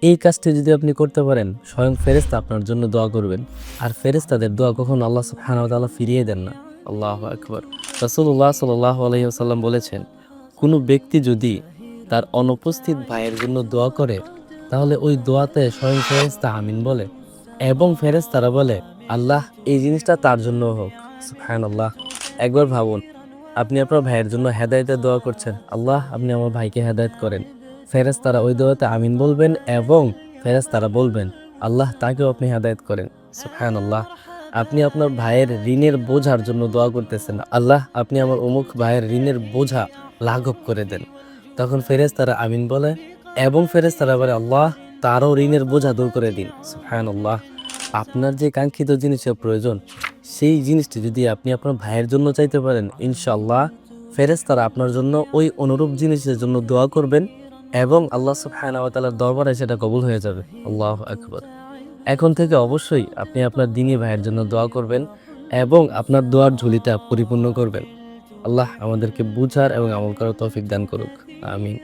এই কাজটি যদি আপনি করতে পারেন, স্বয়ং ফেরেশতা আপনার জন্য দোয়া করবেন। আর ফেরেশতাদের দোয়া কখনো আল্লাহ সুবহানাহু ওয়া তাআলা ফিরিয়ে দেন না। আল্লাহু আকবার। রাসূলুল্লাহ সাল্লাল্লাহু আলাইহি ওয়াসাল্লাম বলেছেন, কোনো ব্যক্তি যদি তার অনুপস্থিত ভাইয়ের জন্য দোয়া করে, তাহলে ওই দোয়াতে স্বয়ং ফেরেশতা আমিন বলে এবং ফেরেশতারা বলে, আল্লাহ এই জিনিসটা তার জন্য হোক। সুবহানাল্লাহ। একবার ভাবুন, আপনি আপনার ভাইয়ের জন্য হেদায়েতের দোয়া করছেন, আল্লাহ আপনি আমার ভাইকে হেদায়েত করেন। ফেরেশতারা ওই দোয়াতে আমিন বলবেন এবং ফেরেশতারা বলবেন, আল্লাহ তাকেও আপনি হেদায়েত করেন। সুবহানাল্লাহ। আপনি আপনার ভাইয়ের ঋণের বোঝার জন্য দোয়া করতেছেন, আল্লাহ আপনি আমার অমুক ভাইয়ের ঋণের বোঝা লাঘব করে দেন। তখন ফেরেশতারা আমিন বলে এবং ফেরেশতারা বলে, আল্লাহ তারও ঋণের বোঝা দূর করে দিন। সুবহানাল্লাহ। আপনার যে কাঙ্ক্ষিত জিনিসের প্রয়োজন, সেই জিনিসটি যদি আপনি আপনার ভাইয়ের জন্য চাইতে পারেন, ইনশাআল্লাহ ফেরেশতারা আপনার জন্য ওই অনুরূপ জিনিসের জন্য দোয়া করবেন এবং আল্লাহ সুবহানাহু ওয়া তাআলার দরবারে সেটা কবুল হয়ে যাবে। আল্লাহু আকবার। এখন থেকে অবশ্যই আপনি আপনার দ্বীনী ভাইয়ের জন্য দোয়া করবেন এবং আপনার দোয়ার ঝুলিটা পরিপূর্ণ করবেন। আল্লাহ আমাদেরকে বুঝার এবং আমল করার তৌফিক দান করুক। আমিন।